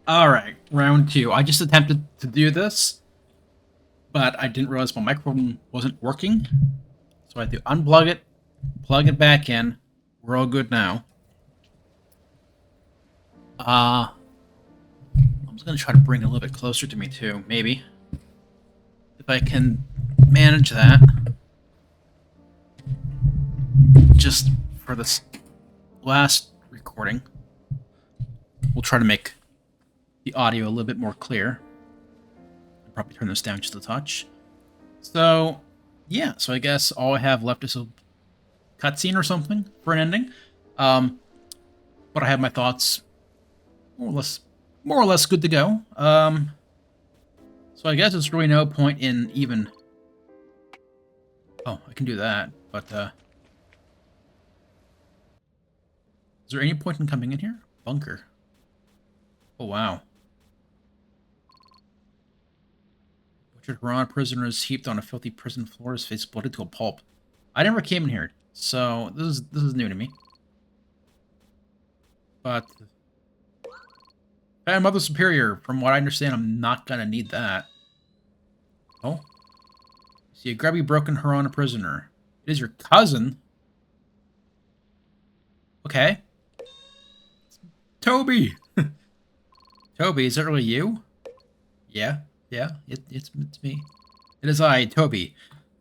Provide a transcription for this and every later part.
Alright, round two. I just attempted to do this, but I didn't realize my microphone wasn't working. So I had to unplug it, plug it back in. We're all good now. I'm just gonna try to bring it a little bit closer to me too, maybe. If I can manage that. Just for this last recording. We'll try to make the audio a little bit more clear. I'll probably turn this down just a touch. So, yeah, so I guess all I have left is a cutscene or something for an ending. But I have my thoughts more or less good to go. So I guess there's really no point in even. Oh, I can do that, but is there any point in coming in here? Bunker. Oh wow. Butchered Haran prisoners heaped on a filthy prison floor, his face bloated to a pulp. I never came in here, so this is new to me. But hey, Mother Superior, from what I understand, I'm not gonna need that. Oh. See a grubby broken Haran prisoner. It is your cousin. Okay. Toby! Toby, is it really you? Yeah, it's me. It is I, Toby.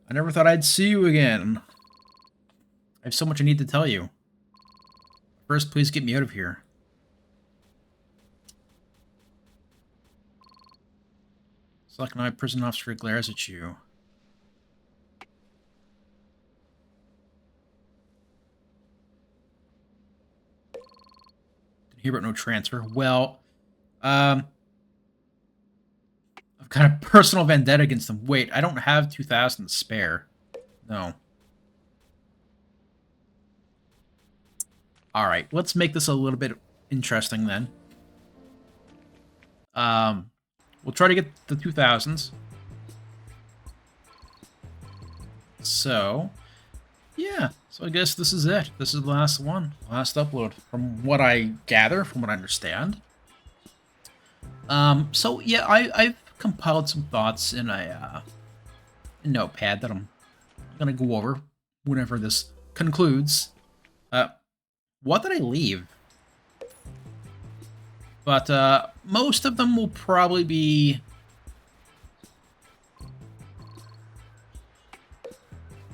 I never thought I'd see you again. I have so much I need to tell you. First, please get me out of here. Select my prison officer glares at you. Didn't hear about no transfer. Well, I've got a personal vendetta against them. Wait, I don't have 2,000 to spare. No. Alright, let's make this a little bit interesting then. We'll try to get the 2,000s. So, yeah. So I guess this is it. This is the last one. Last upload. From what I gather, from what I understand. So yeah, I've compiled some thoughts in a notepad that I'm gonna go over whenever this concludes. What did I leave? But most of them will probably be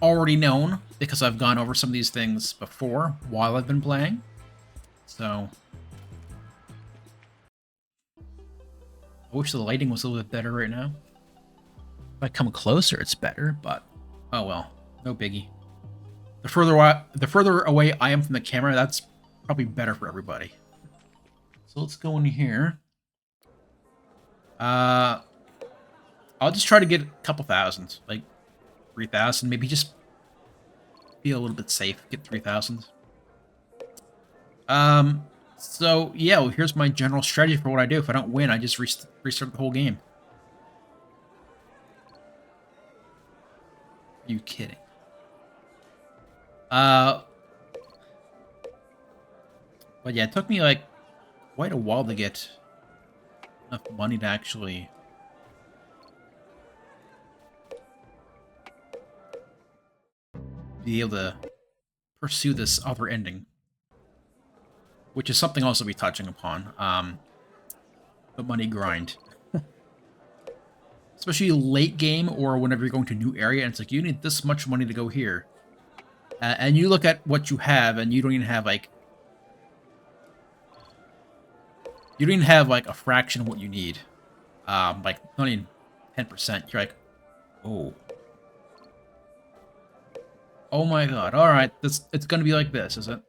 already known because I've gone over some of these things before while I've been playing. So I wish the lighting was a little bit better right now. If I come closer, it's better, but oh well, no biggie. The further away I am from the camera, that's probably better for everybody. So let's go in here. I'll just try to get a couple thousand, like 3,000, maybe just be a little bit safe, get 3,000. So yeah, well, here's my general strategy for what I do. If I don't win, I just restart the whole game. Are you kidding? But yeah, it took me like quite a while to get enough money to actually be able to pursue this other ending, which is something else I'll be touching upon. The money grind. Especially late game or whenever you're going to a new area, and it's like, you need this much money to go here. And you look at what you have, and you don't even have, like... You don't even have, like, a fraction of what you need. Like, not even 10%. You're like, oh. Oh my god, alright, it's gonna be like this, is it?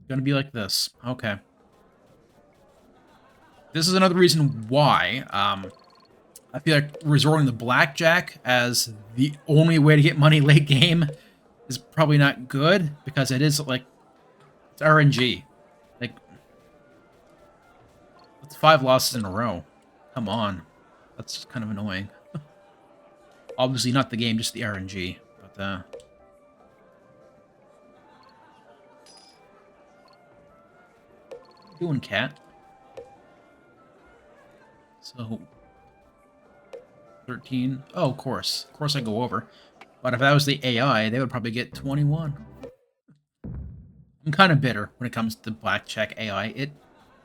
Gonna be like this. Okay. This is another reason why, I feel like resorting to blackjack as the only way to get money late game is probably not good, because it is, like, it's RNG. Like, it's 5 losses in a row. Come on. That's kind of annoying. Obviously not the game, just the RNG. But, doing, cat? So 13. Oh, of course. Of course I go over. But if that was the AI, they would probably get 21. I'm kind of bitter when it comes to blackjack AI. It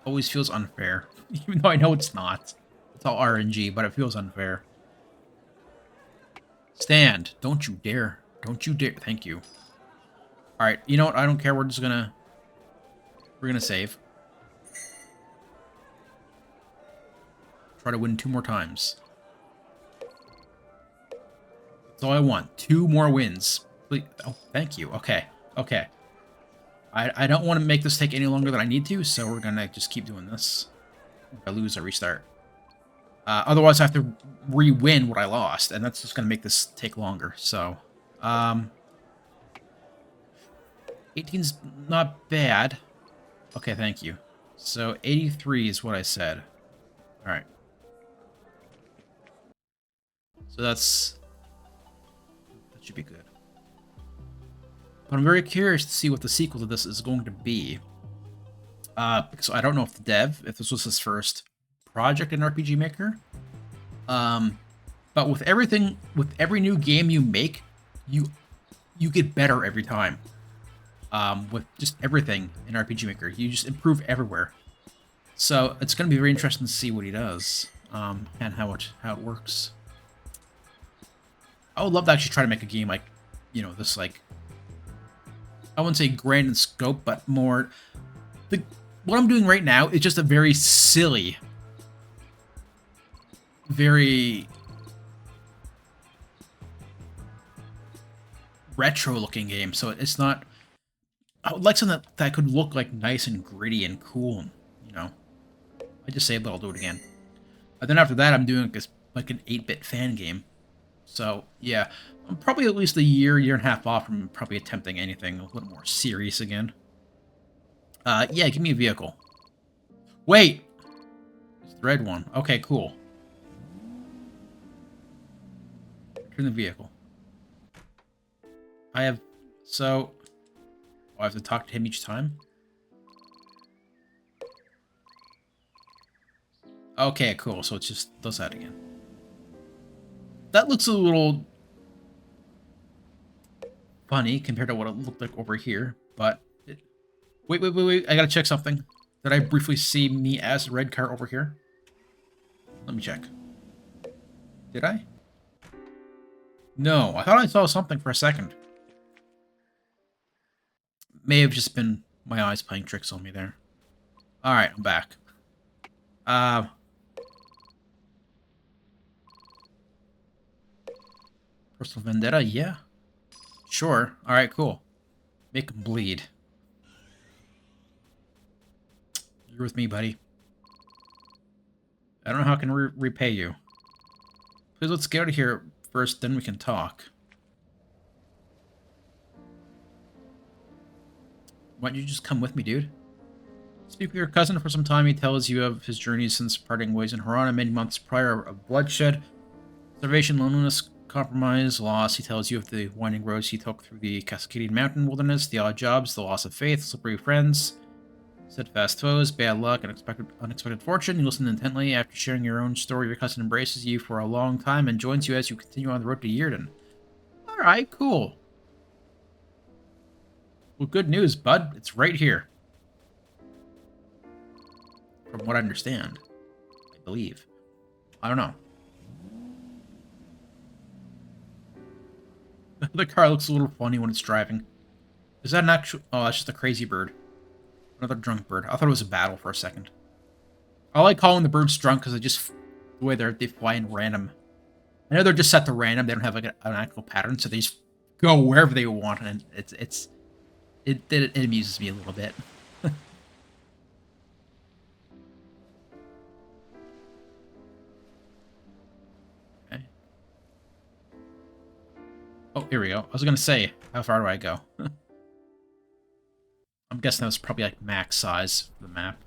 always feels unfair. Even though I know it's not. It's all RNG, but it feels unfair. Stand. Don't you dare. Don't you dare. Thank you. Alright, you know what? I don't care. We're just gonna... We're gonna save. Try to win 2 more times. That's all I want. 2 more wins. Please. Oh, thank you. Okay. Okay. I don't want to make this take any longer than I need to, so we're gonna just keep doing this. If I lose, I restart. Otherwise, I have to re-win what I lost, and that's just gonna make this take longer. So, 18's not bad. Okay, thank you. So 83 is what I said. All right. So that should be good. But I'm very curious to see what the sequel to this is going to be. Because I don't know if if this was his first project in RPG Maker. But with every new game you make, you get better every time. With just everything in RPG Maker, you just improve everywhere. So it's going to be very interesting to see what he does, and how it works. I would love to actually try to make a game like, you know, this, like, I wouldn't say grand in scope, but more... what I'm doing right now is just a very silly, very retro-looking game. So it's not... I would like something that could look, like, nice and gritty and cool, you know? I just saved it, I'll do it again. And then after that, I'm doing like an 8-bit fan game. So, yeah, I'm probably at least a year and a half off from probably attempting anything a little more serious again. Yeah, give me a vehicle. Wait! It's the red one. Okay, cool. Turn the vehicle. I have... So... I have to talk to him each time? Okay, cool. So it just does that again. That looks a little funny compared to what it looked like over here, but... Wait. I gotta check something. Did I briefly see me as a red car over here? Let me check. Did I? No, I thought I saw something for a second. May have just been my eyes playing tricks on me there. Alright, I'm back. Personal Vendetta, yeah. Sure. Alright, cool. Make him bleed. You're with me, buddy. I don't know how I can repay you. Please, let's get out of here first, then we can talk. Why don't you just come with me, dude? Speak with your cousin for some time. He tells you of his journey since parting ways in Harana many months prior of bloodshed, starvation, loneliness, compromise, loss. He tells you of the winding roads he took through the Cascadian Mountain wilderness, the odd jobs, the loss of faith, slippery friends, steadfast foes, bad luck, and unexpected fortune. You listen intently. After sharing your own story, your cousin embraces you for a long time and joins you as you continue on the road to Yirden. Alright, cool. Well, good news, bud. It's right here. From what I understand. I believe. I don't know. The car looks a little funny when it's driving. Is that an actual... Oh, that's just a crazy bird. Another drunk bird. I thought it was a battle for a second. I like calling the birds drunk because the way they fly in random. I know they're just set to random. They don't have like an actual pattern, so they just go wherever they want, and it amuses me a little bit. Okay. Oh, here we go. I was gonna say, how far do I go? I'm guessing that's probably like max size for the map.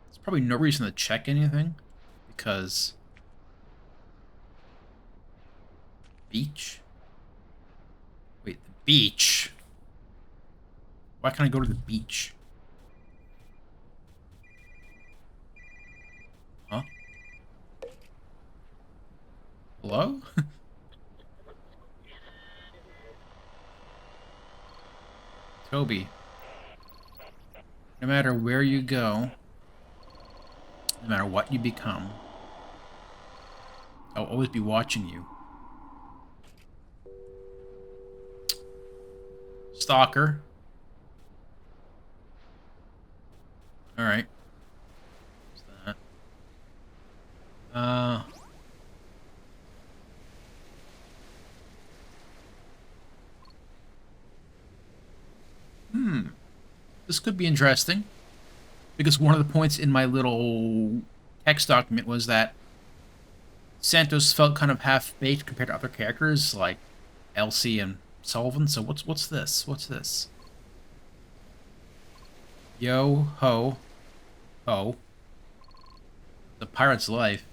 There's probably no reason to check anything, because... Beach? Wait, the beach? Why can't I go to the beach? Huh? Hello? Toby. No matter where you go, no matter what you become, I'll always be watching you. Stalker. Alright. What's that? This could be interesting. Because one of the points in my little text document was that Santos felt kind of half-baked compared to other characters, like Elsie and Sullivan. So what's this? What's this? Yo ho ho. The pirate's life.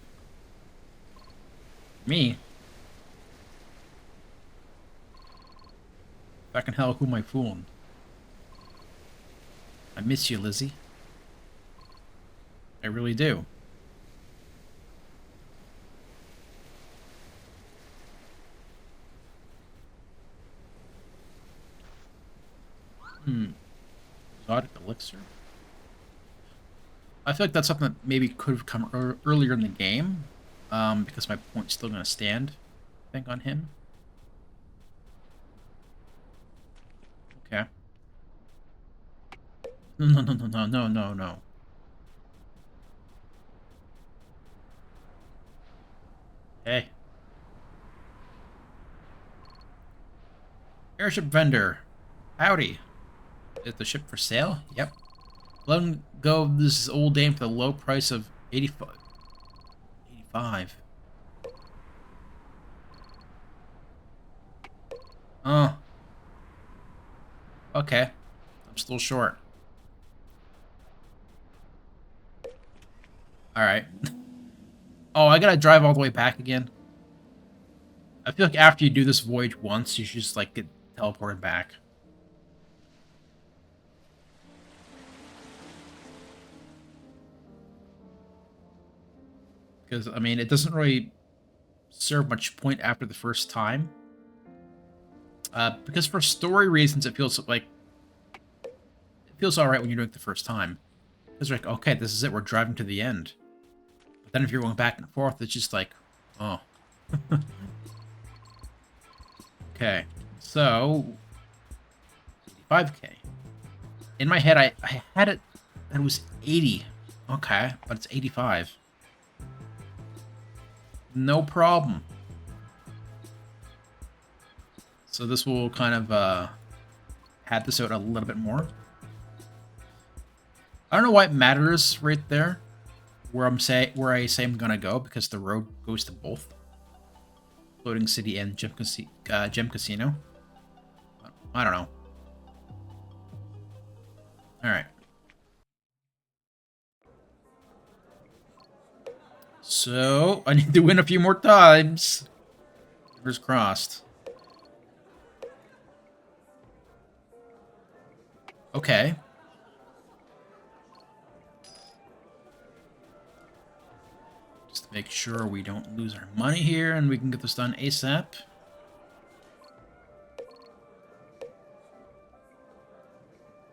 Me. Fucking hell, who am I fooling? I miss you, Lizzie. I really do. Exotic elixir? I feel like that's something that maybe could have come earlier in the game, because my point's still going to stand, I think, on him. Okay. No. Hey. Airship vendor. Howdy. Is the ship for sale? Yep. Let go of this old dame for the low price of 85. 85. Oh. Okay. I'm still short. Alright. Oh, I gotta drive all the way back again. I feel like after you do this voyage once, you should just, like, get teleported back. Because, I mean, it doesn't really serve much point after the first time. Because for story reasons, it feels like... It feels alright when you're doing it the first time. Because you're like, okay, this is it, we're driving to the end. But then if you're going back and forth, it's just like, oh. Okay, so... 5k. In my head, I had it that it was 80. Okay, but it's 85. No problem. So this will kind of pad this out a little bit more. I don't know why it matters right there, where I say I'm gonna go, because the road goes to both Floating City and Gem Casino. I don't know. All right. So I need to win a few more times. Fingers crossed. Okay. Just to make sure we don't lose our money here and we can get this done ASAP.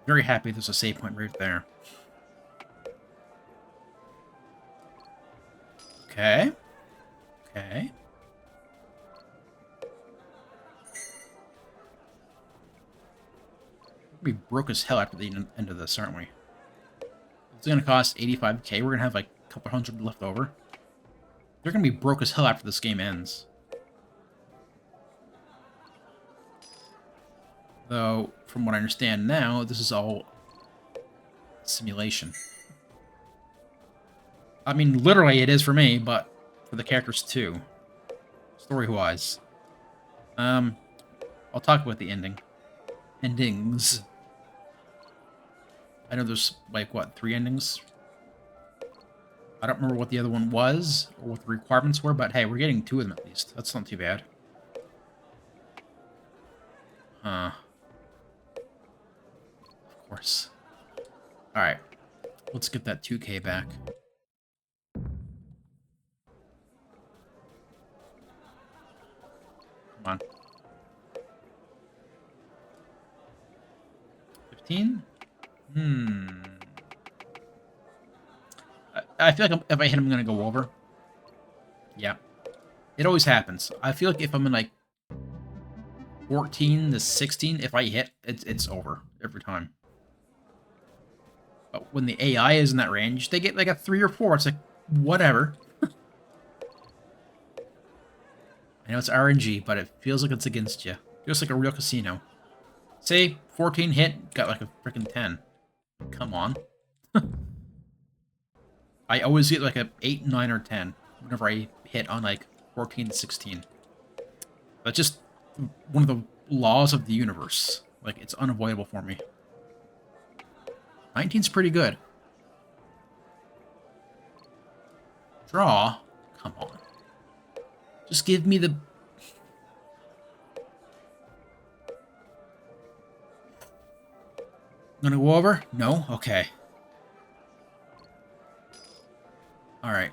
Very happy there's a save point right there. Okay. Okay. We broke as hell after the end of this, aren't we? It's going to cost 85k. We're going to have like a couple hundred left over. They're going to be broke as hell after this game ends. Though, from what I understand now, this is all simulation. I mean, literally it is for me, but for the characters too. Story-wise. I'll talk about the ending. Endings. I know there's, like, what, 3 endings? I don't remember what the other one was, or what the requirements were, but hey, we're getting 2 of them at least. That's not too bad. Huh. Let's get that 2K back. Come on. 15? I feel like if I hit him, I'm going to go over. Yeah. It always happens. I feel like if I'm in, like, 14 to 16, if I hit, it's over every time. But when the AI is in that range, they get, like, a 3 or 4. It's like, whatever. I know it's RNG, but it feels like it's against you. Feels like a real casino. Say, 14 hit, got, like, a freaking 10. Come on. I always get like a 8, 9, or 10 whenever I hit on like 14 to 16. That's just one of the laws of the universe. Like, it's unavoidable for me. 19's pretty good. Draw? Come on. Just give me the... Gonna go over? No? Okay. Alright.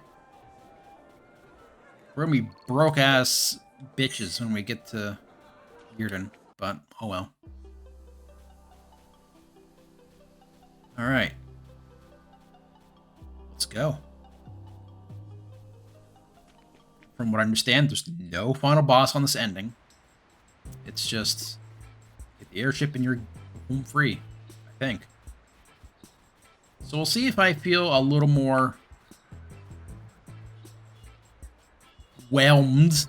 We're gonna be broke-ass bitches when we get to Yurden, but oh well. Alright. Let's go. From what I understand, there's no final boss on this ending. It's just get the airship and you're home free, I think. So we'll see if I feel a little more whelmed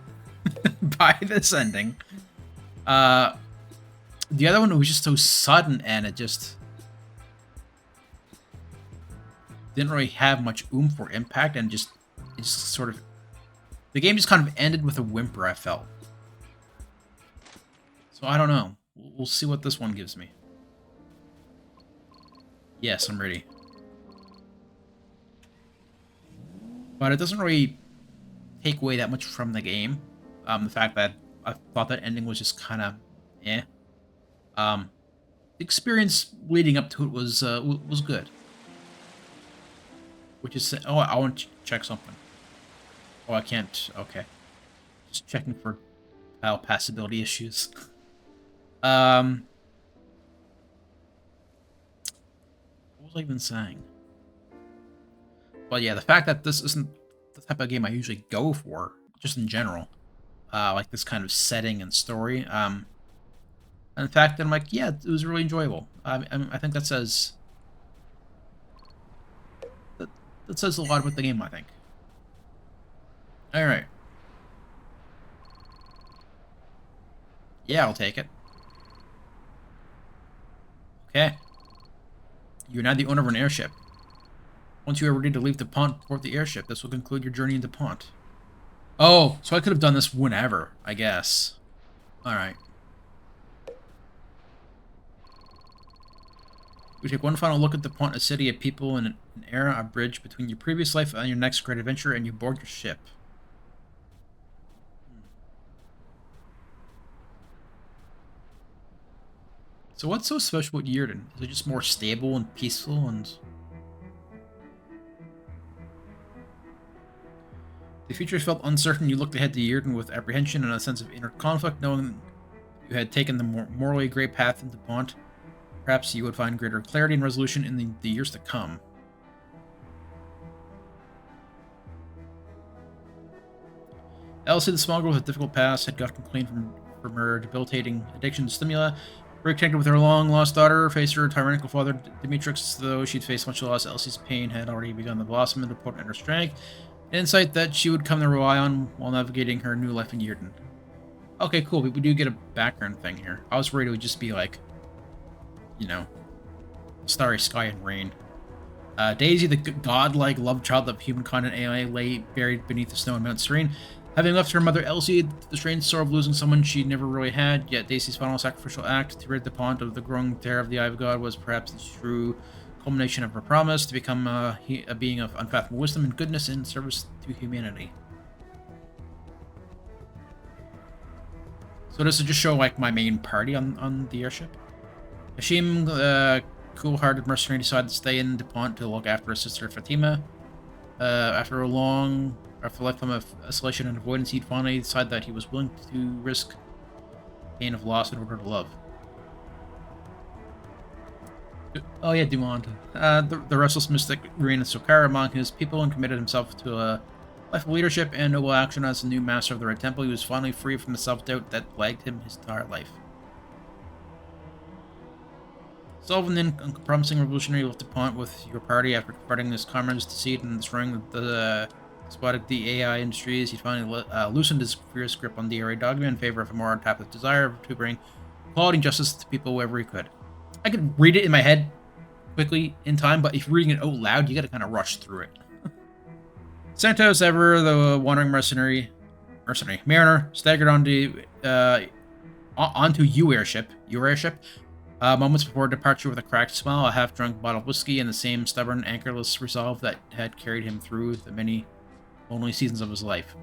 by this ending. The other one was just so sudden and it just didn't really have much oomph or impact, and it just sort of, the game just kind of ended with a whimper, I felt. So I don't know. We'll see what this one gives me. Yes, I'm ready. But it doesn't really take away that much from the game. The fact that I thought that ending was just kind of eh. The experience leading up to it was good. Which is, oh, I want to check something. Oh, I can't. Okay, just checking for file passability issues. What was I even saying? But yeah, the fact that this isn't the type of game I usually go for, just in general, like this kind of setting and story, and the fact that I'm like, yeah, it was really enjoyable. I think that says that says a lot about the game, I think. All right. Yeah, I'll take it. Okay. You're now the owner of an airship. Once you are ready to leave the pont board the airship, this will conclude your journey into Pont. Oh, so I could have done this whenever, I guess. Alright. We take one final look at the Pont, a city of people and an era, a bridge between your previous life and your next great adventure, and you board your ship. So what's so special about Yurden? Is it just more stable and peaceful and... The future felt uncertain. You looked ahead to Yurden with apprehension and a sense of inner conflict, knowing you had taken the morally great path into Pont. Perhaps you would find greater clarity and resolution in the years to come. Elsie, the small girl with a difficult past, had gotten clean from her debilitating addiction to stimuli. Reconnected with her long-lost daughter, faced her tyrannical father, Demetrix. Though she'd faced much loss, Elsie's pain had already begun to blossom into potent inner strength. An insight that she would come to rely on while navigating her new life in Yurden. Okay, cool. We do get a background thing here. I was worried it would just be like, you know, starry sky and rain. Daisy, the godlike love child of humankind and AI, lay buried beneath the snow in Mount Serene. Having left her mother Elsie, the strange sorrow of losing someone she never really had, yet Daisy's final sacrificial act to rid the Pont of the growing terror of the Eye of God was perhaps the true culmination of her promise to become a being of unfathomable wisdom and goodness in service to humanity. So does it just show like my main party on the airship? Hashim cool-hearted mercenary decided to stay in DuPont to look after his sister Fatima. After a lifetime of isolation and avoidance, he'd finally decided that he was willing to risk pain of loss in order to love. Oh yeah, Dumont. The restless mystic Reineck Sokara among his people and committed himself to a life of leadership and noble action as the new master of the Red Temple. He was finally free from the self-doubt that plagued him his entire life. Sullivan, then unpromising revolutionary, left DuPont with your party after confronting his comrades' deceit and destroying the spotted the AI industries. He finally loosened his fierce grip on DRA dogma in favor of a more untapped desire to bring quality and justice to people wherever he could. I could read it in my head quickly in time, but if you're reading it out loud, you gotta kind of rush through it. Santos, ever the wandering mariner, staggered onto U airship. Moments before departure with a cracked smile, a half-drunk bottle of whiskey, and the same stubborn, anchorless resolve that had carried him through the many lonely seasons of his life.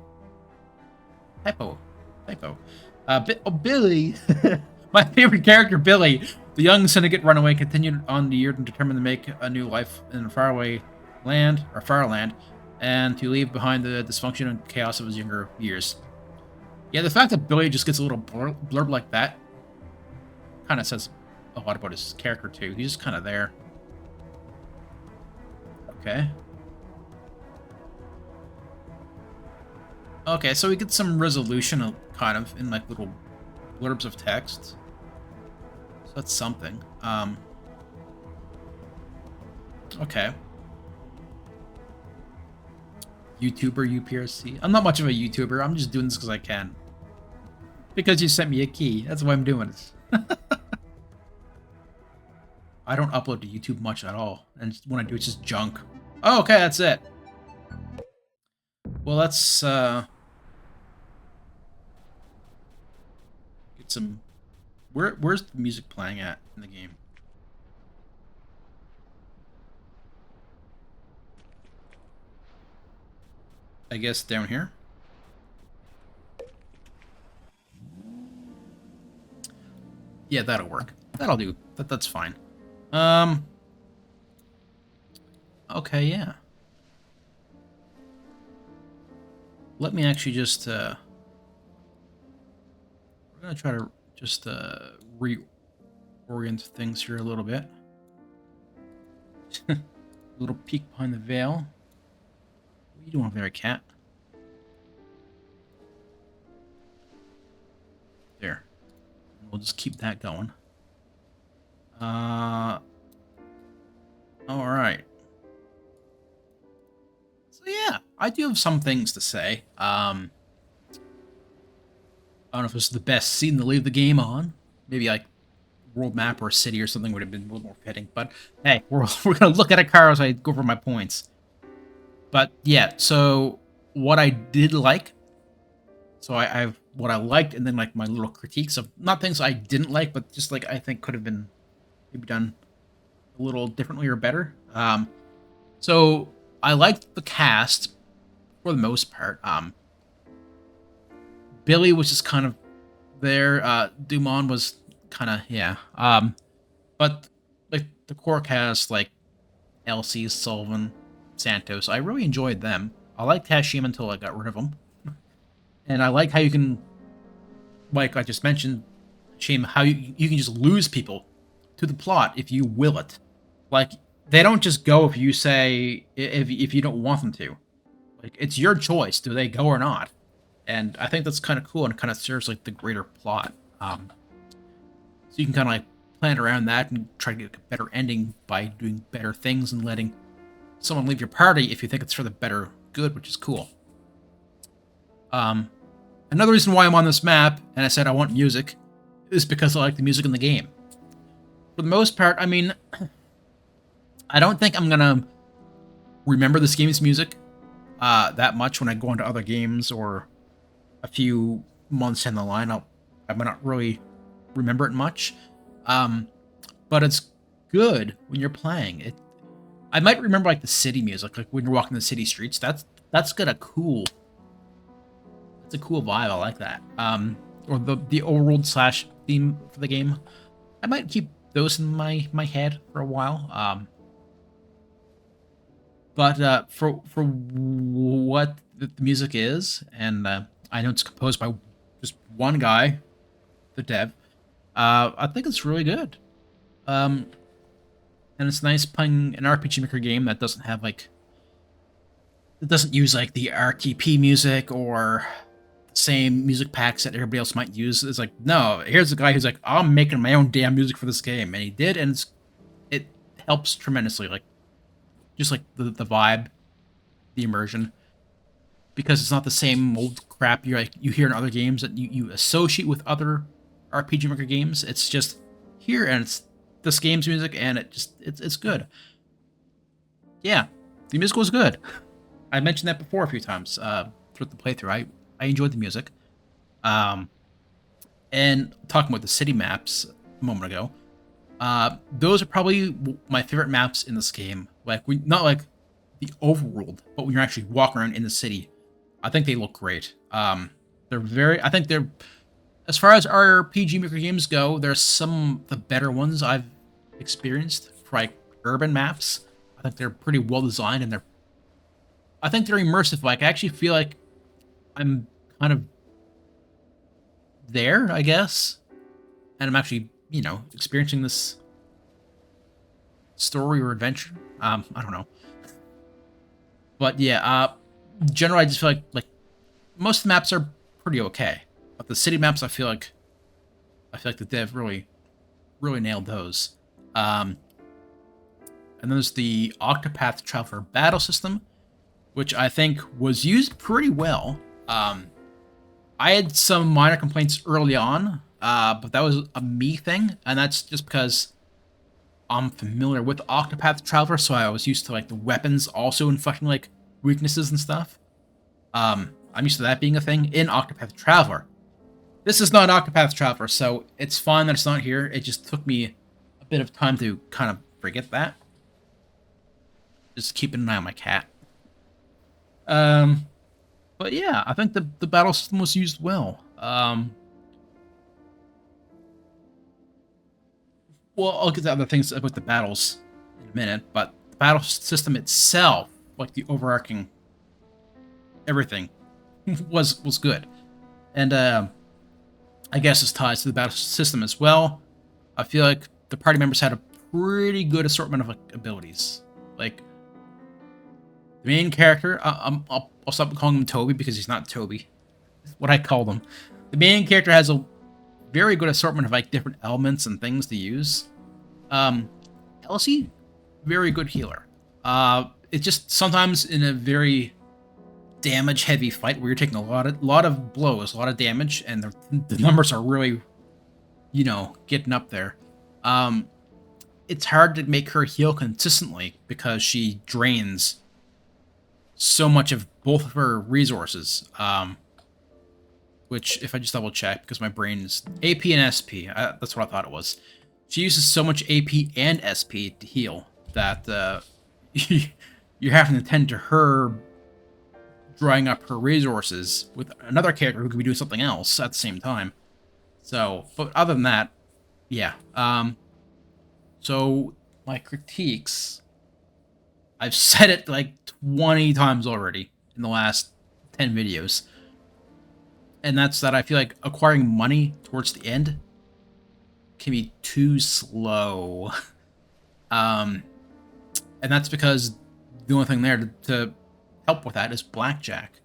Typo. Billy. My favorite character, Billy. The young syndicate runaway continued on the year determined to make a new life in a far land, and to leave behind the dysfunction and chaos of his younger years. Yeah, the fact that Billy just gets a little blurb like that kind of says a lot about his character, too. He's just kind of there. Okay. Okay, so we get some resolution, kind of, in, like, little blurbs of text. So that's something. Okay. YouTuber, UPRC. I'm not much of a YouTuber. I'm just doing this because I can. Because you sent me a key. That's why I'm doing this. I don't upload to YouTube much at all. And when I do, it's just junk. Oh, okay, that's it. Well, let's, get some... Where's the music playing at in the game? I guess down here? Yeah, that'll work. That'll do. That's fine. Okay, yeah. Let me actually just, we're gonna try to just, reorient things here a little bit. A little peek behind the veil. What are you doing over there, cat? There. We'll just keep that going. Alright. So yeah, I do have some things to say. I don't know if this is the best scene to leave the game on. Maybe like world map or a city or something would have been a little more fitting. But hey, we're gonna look at a car as I go over my points. But yeah, so what I did like. So I have what I liked, and then like my little critiques of not things I didn't like, but just like I think could have been maybe done a little differently or better. So I liked the cast for the most part. Billy was just kind of there. Dumont was kind of, yeah. But like the core cast, like Elsie, Sullivan, Santos, I really enjoyed them. I liked Hashim until I got rid of him. And I like how you can, like I just mentioned, Hashim, how you can just lose people to the plot if you will it. Like, they don't just go if you say, if you don't want them to. Like, it's your choice. Do they go or not? And I think that's kind of cool and kind of serves, like, the greater plot. So you can kind of, like, plan around that and try to get a better ending by doing better things and letting someone leave your party if you think it's for the better good, which is cool. Another reason why I'm on this map, and I said I want music, is because I like the music in the game. For the most part, I mean, I don't think I'm gonna remember this game's music that much when I go into other games or a few months down the line. I might not really remember it much, but it's good when you're playing it. I might remember like the city music, like when you're walking the city streets. That's got a cool. It's a cool vibe. I like that. Or the overworld / theme for the game. I might keep those in my head for a while. But for what the music is, and I know it's composed by just one guy, the dev. I think it's really good. And it's nice playing an RPG Maker game that doesn't have like it doesn't use like the RTP music or the same music packs that everybody else might use. It's like, no, here's a guy who's like, I'm making my own damn music for this game, and he did, and it helps tremendously. Like just like the vibe, the immersion, because it's not the same old crap you hear in other games that you associate with other RPG Maker games. It's just here, and it's this game's music, and it's good. Yeah, the music was good. I mentioned that before a few times throughout the playthrough. I enjoyed the music. And talking about the city maps a moment ago, those are probably my favorite maps in this game. Like not like the overworld, but when you're actually walking around in the city, I think they look great. They're very. I think they're as far as RPG Maker games go, they're some of the better ones I've experienced for like urban maps. I think they're pretty well designed, and I think they're immersive. Like I actually feel like I'm kind of there, I guess, and I'm actually experiencing this story or adventure. I don't know, but yeah. Generally, I just feel like most of the maps are pretty okay, but the city maps, I feel like the dev really nailed those. And then there's the Octopath Traveler battle system, which I think was used pretty well. I had some minor complaints early on, but that was a me thing, and that's just because I'm familiar with Octopath Traveler, so I was used to like the weapons also inflicting like weaknesses and stuff. I'm used to that being a thing in Octopath Traveler. This is not Octopath Traveler, so it's fine that it's not here. It just took me a bit of time to kind of forget that. Just keeping an eye on my cat. But yeah, I think the battle system was used well. Well, I'll get to other things about the battles in a minute, but the battle system itself, like the overarching everything, was good. And I guess this ties to the battle system as well. I feel like the party members had a pretty good assortment of like, abilities. Like the main character, I'll stop calling him Toby because he's not Toby. It's what I call them. The main character has a very good assortment of like different elements and things to use. Elsie, very good healer. It's just sometimes in a very damage-heavy fight where you're taking a lot of blows, a lot of damage, and the numbers are really, getting up there. It's hard to make her heal consistently because she drains so much of both of her resources. Which, if I just double check, because my brain is AP and SP, that's what I thought it was. She uses so much AP and SP to heal that you're having to tend to her drying up her resources with another character who could be doing something else at the same time. So, but other than that, yeah. So my critiques, I've said it like 20 times already in the last 10 videos. And that's that I feel like acquiring money towards the end can be too slow. And that's because the only thing there to help with that is blackjack.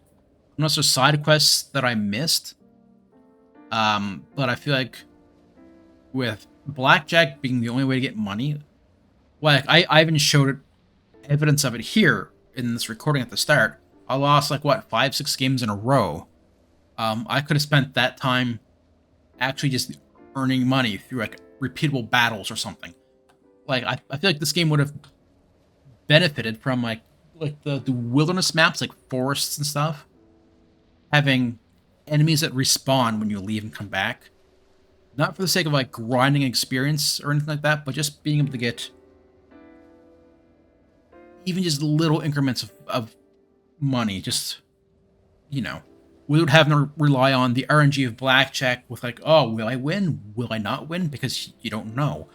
Unless there's side quests that I missed. But I feel like with blackjack being the only way to get money, like I even showed it, evidence of it here in this recording at the start. I lost like what 5-6 games in a row. I could have spent that time actually just earning money through like repeatable battles or something. Like I feel like this game would have benefited from like the wilderness maps, like forests and stuff, having enemies that respawn when you leave and come back. Not for the sake of like grinding experience or anything like that, but just being able to get even just little increments of money. Just, we would have to rely on the RNG of blackjack with like, oh, will I win? Will I not win? Because you don't know.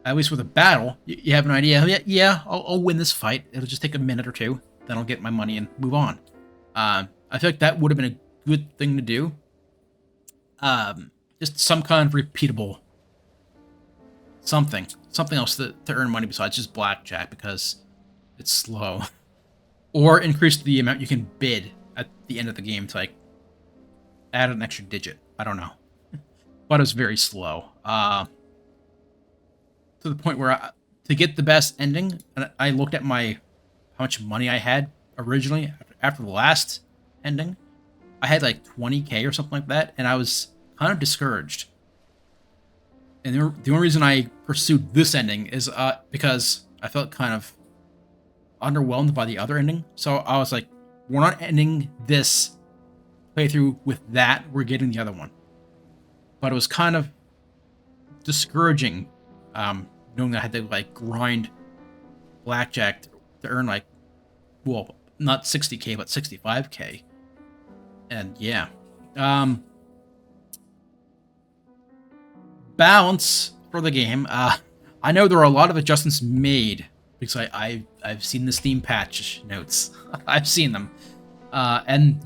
At least with a battle, you have an idea. Yeah, I'll win this fight. It'll just take a minute or two. Then I'll get my money and move on. I feel like that would have been a good thing to do. Just some kind of repeatable something else to earn money besides just blackjack because it's slow. Or increase the amount you can bid at the end of the game to like add an extra digit. I don't know, but it's very slow. To the point where to get the best ending, and I looked at how much money I had originally after the last ending. I had like 20K or something like that, and I was kind of discouraged. And the only reason I pursued this ending is because I felt kind of underwhelmed by the other ending. So I was like, we're not ending this playthrough with that, we're getting the other one. But it was kind of discouraging, knowing that I had to like grind blackjack to earn like, well, not 60K, but 65K. And yeah. Balance for the game. I know there are a lot of adjustments made because I've seen the Steam patch notes. I've seen them. And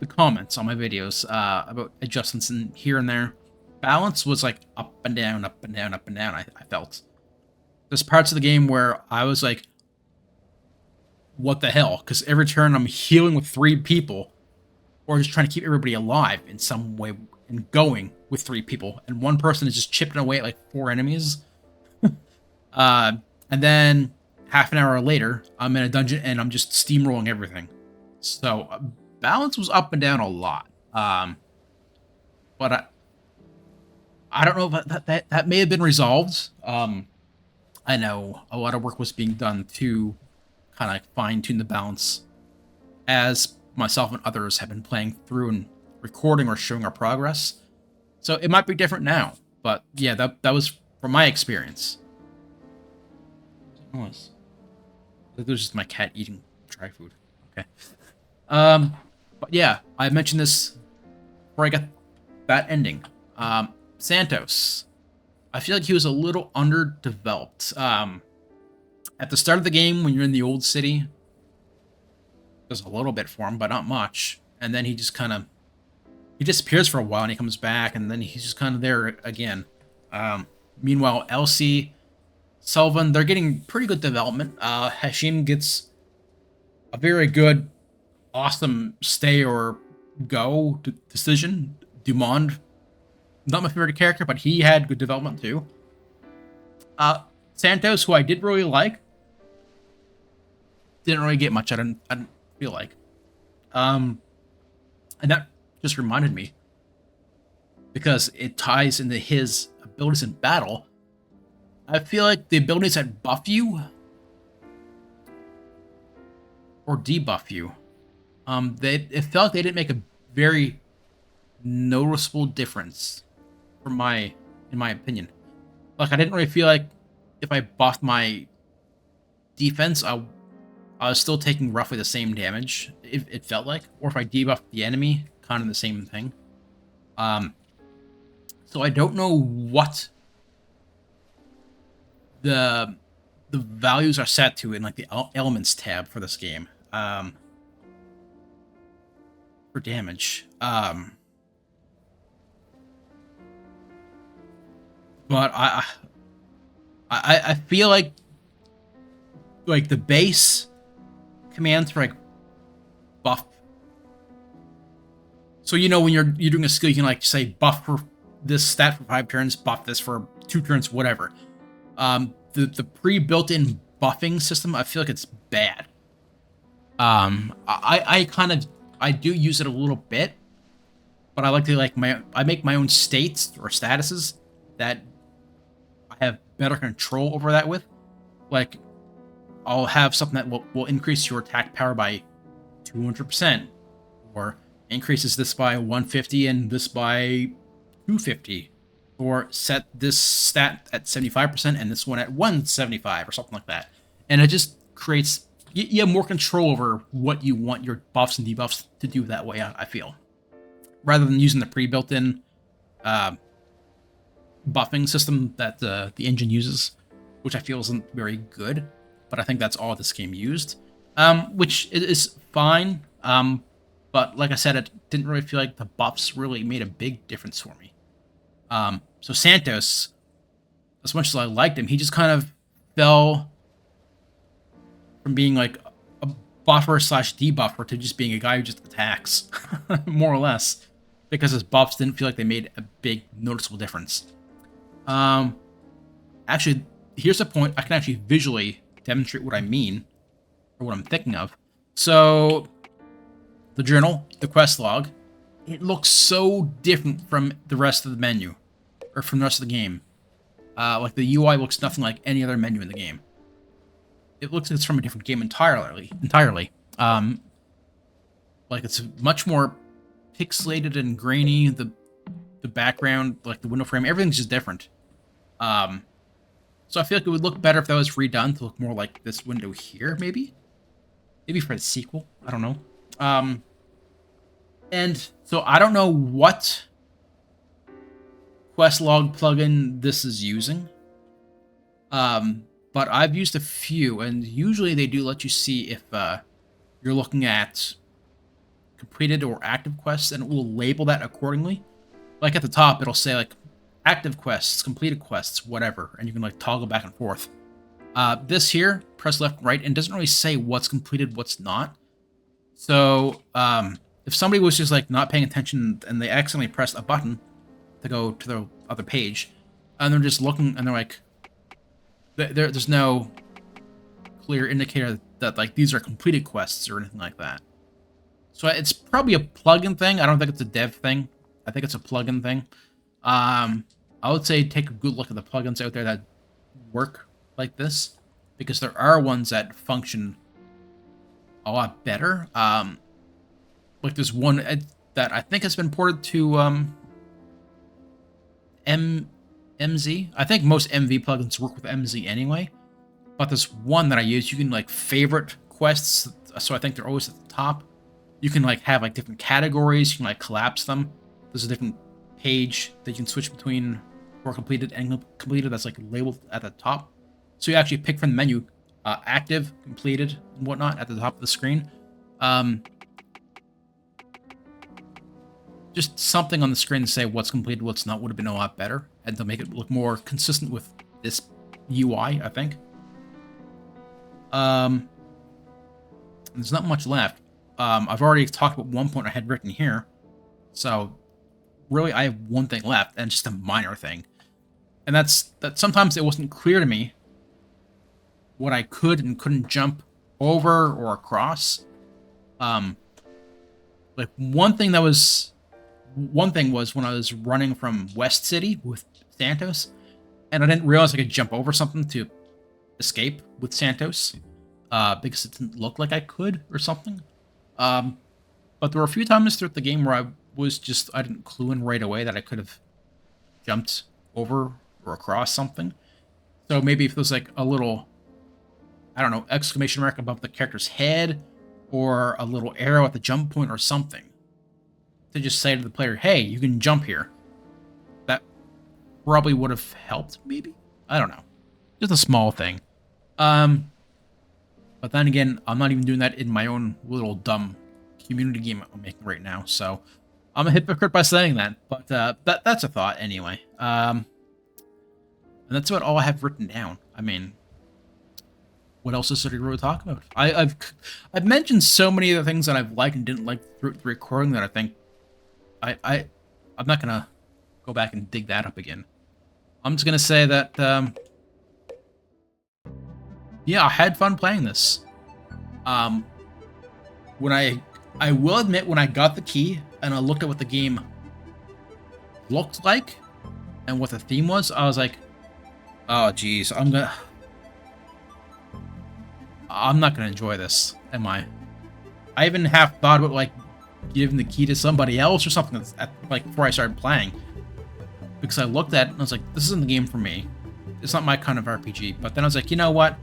the comments on my videos about adjustments in here and there. Balance was like up and down, up and down, up and down, I felt. There's parts of the game where I was like, what the hell? Because every turn I'm healing with 3 people or just trying to keep everybody alive in some way and going with 3 people. And one person is just chipping away at like 4 enemies. And then half an hour later, I'm in a dungeon and I'm just steamrolling everything. So balance was up and down a lot. But I don't know if that may have been resolved. I know a lot of work was being done to kind of fine-tune the balance as myself and others have been playing through and recording or showing our progress. So it might be different now. But yeah, that was from my experience. What was? It was just my cat eating dry food. Okay. But yeah, I mentioned this before I got that ending. Santos. I feel like he was a little underdeveloped. At the start of the game, when you're in the old city, there's a little bit for him, but not much. And then he just kind of... he disappears for a while, and he comes back, and then he's just kind of there again. Meanwhile, Elsie, Sullivan, they're getting pretty good development. Hashim gets a very good, awesome stay or go decision. Dumond, not my favorite character, but he had good development too. Santos, who I did really like, didn't really get much. I didn't feel like. And that just reminded me, because it ties into his abilities in battle. I feel like the abilities that buff you or debuff you, it felt like they didn't make a very noticeable difference in my opinion. Like, I didn't really feel like if I buffed my defense, I was still taking roughly the same damage, it felt like. Or if I debuffed the enemy, kind of the same thing. So I don't know what the values are set to in like the elements tab for this game. For damage. But I feel like the base commands for like buff. So you know when you're doing a skill, you can like say buff for this stat for 5 turns, buff this for 2 turns, whatever. The pre-built-in buffing system, I feel like it's bad. I do use it a little bit, but I like to I make my own states or statuses that I have better control over that with. Like, I'll have something that will increase your attack power by 200%, or increases this by 150 and this by 250, or set this stat at 75% and this one at 175 or something like that. And it just creates, you have more control over what you want your buffs and debuffs to do that way, I feel, rather than using the pre-built-in buffing system that the engine uses. which I feel isn't very good, but I think that's all this game used, which is fine. But like I said, it didn't really feel like the buffs really made a big difference for me. So Santos, as much as I liked him, he just kind of fell from being like a buffer slash debuffer to just being a guy who just attacks, more or less, because his buffs didn't feel like they made a big noticeable difference. Actually, here's a point I can actually visually demonstrate what I mean, or what I'm thinking of. So, the journal, the quest log, it looks so different from the rest of the menu, or from the rest of the game. Like the UI looks nothing like any other menu in the game. It looks like it's from a different game entirely. Like it's much more pixelated and grainy. The background, like the window frame, everything's just different. So I feel like it would look better if that was redone to look more like this window here, maybe? Maybe for the sequel. I don't know. And so I don't know what quest log plugin this is using. But I've used a few, and usually they do let you see if you're looking at completed or active quests, and it will label that accordingly. Like at the top, it'll say like active quests, completed quests, whatever, and you can like toggle back and forth. This here, press left and right, and it doesn't really say what's completed, what's not. So if somebody was just like not paying attention and they accidentally pressed a button to go to the other page, and they're just looking and they're like, there's no clear indicator that like these are completed quests or anything like that. So it's probably a plugin thing. I don't think it's a dev thing. I think it's a plugin thing. I would say take a good look at the plugins out there that work like this, because there are ones that function a lot better. Like there's one that I think has been ported to MZ. I think most MV plugins work with MZ anyway, but there's one that I use. You can like favorite quests, so I think they're always at the top. You can like have like different categories. You can like collapse them. There's a different page that you can switch between for completed and completed that's like labeled at the top. So you actually pick from the menu, active, completed, and whatnot at the top of the screen. Just something on the screen to say what's completed, what's not would have been a lot better, and to make it look more consistent with this UI, I think. There's not much left. I've already talked about one point I had written here, so really I have one thing left, and just a minor thing. And that's that sometimes it wasn't clear to me what I could and couldn't jump over or across. Like one thing was when I was running from West City with Santos, and I didn't realize I could jump over something to escape with Santos, because it didn't look like I could or something. But there were a few times throughout the game where I didn't clue in right away that I could have jumped over or across something. So maybe if there's like a little, I don't know, exclamation mark above the character's head, or a little arrow at the jump point or something, to just say to the player, hey, you can jump here. That probably would have helped, maybe? I don't know. Just a small thing. But then again, I'm not even doing that in my own little dumb community game I'm making right now, so I'm a hypocrite by saying that. But that's a thought anyway. And that's about all I have written down. I mean, what else is there to really talk about? I've mentioned so many of the things that I've liked and didn't like through the recording that I think I'm not gonna go back and dig that up again. I'm just gonna say that yeah, I had fun playing this. When I will admit, when I got the key and I looked at what the game looked like and what the theme was, I was like, oh geez, I'm not gonna enjoy this, am I? I even half thought about like giving the key to somebody else or something like before I started playing, because I looked at it and I was like, this isn't the game for me. It's not my kind of RPG. But then I was like, you know what?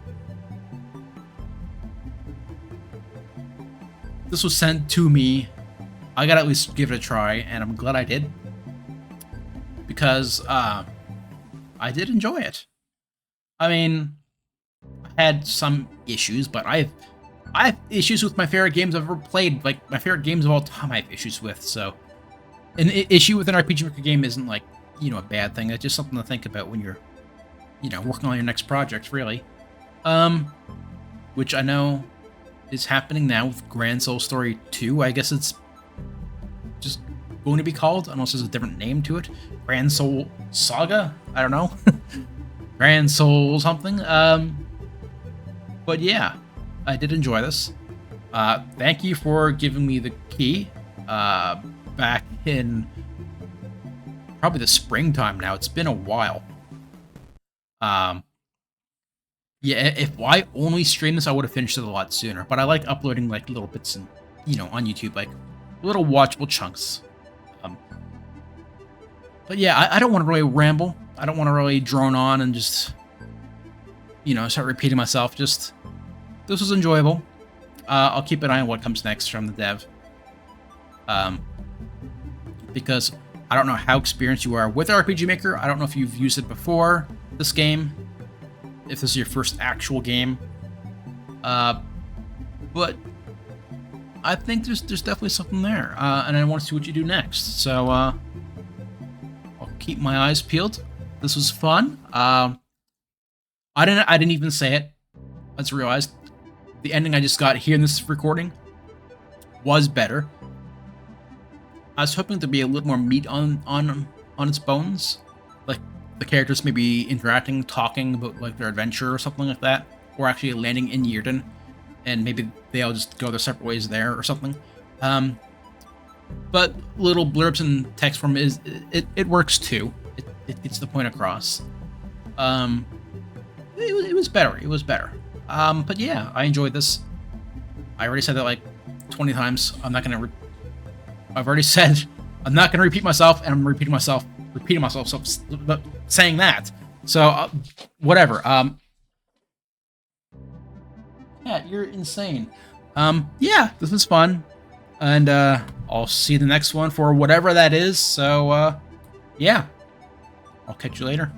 This was sent to me. I gotta at least give it a try, and I'm glad I did, because I did enjoy it. I mean, I had some issues, but I have issues with my favorite games I've ever played. Like, my favorite games of all time I have issues with, so... An issue with an RPG Maker game isn't, like, you know, a bad thing. It's just something to think about when you're, you know, working on your next project, really. Which I know is happening now with Grand Soul Story 2. I guess it's just going to be called, unless there's a different name to it. Grand Soul Saga? I don't know. Grand Soul something. But yeah, I did enjoy this. Thank you for giving me the key. Back in probably the springtime now. It's been a while. Yeah, if I only streamed this, I would have finished it a lot sooner. But I like uploading like little bits and, you know, on YouTube, like little watchable chunks. But yeah, I don't want to really ramble. I don't want to really drone on and just, you know, start repeating myself. Just, this was enjoyable. I'll keep an eye on what comes next from the dev. Because I don't know how experienced you are with RPG Maker. I don't know if you've used it before, this game. If this is your first actual game. But I think there's definitely something there. And I want to see what you do next. So, I'll keep my eyes peeled. This was fun. I didn't even say it. I just realized the ending I just got here in this recording was better. I was hoping to be a little more meat on its bones, like the characters maybe interacting, talking about like their adventure or something like that, or actually landing in Yirden, and maybe they all just go their separate ways there or something. But little blurbs in text form it works too. It gets the point across. It was better. It was better. But yeah, I enjoyed this. I already said that like 20 times. I've already said I'm not gonna repeat myself, and I'm repeating myself, saying that. So whatever. Yeah, you're insane. Yeah, this was fun, and I'll see the next one for whatever that is. So yeah, I'll catch you later.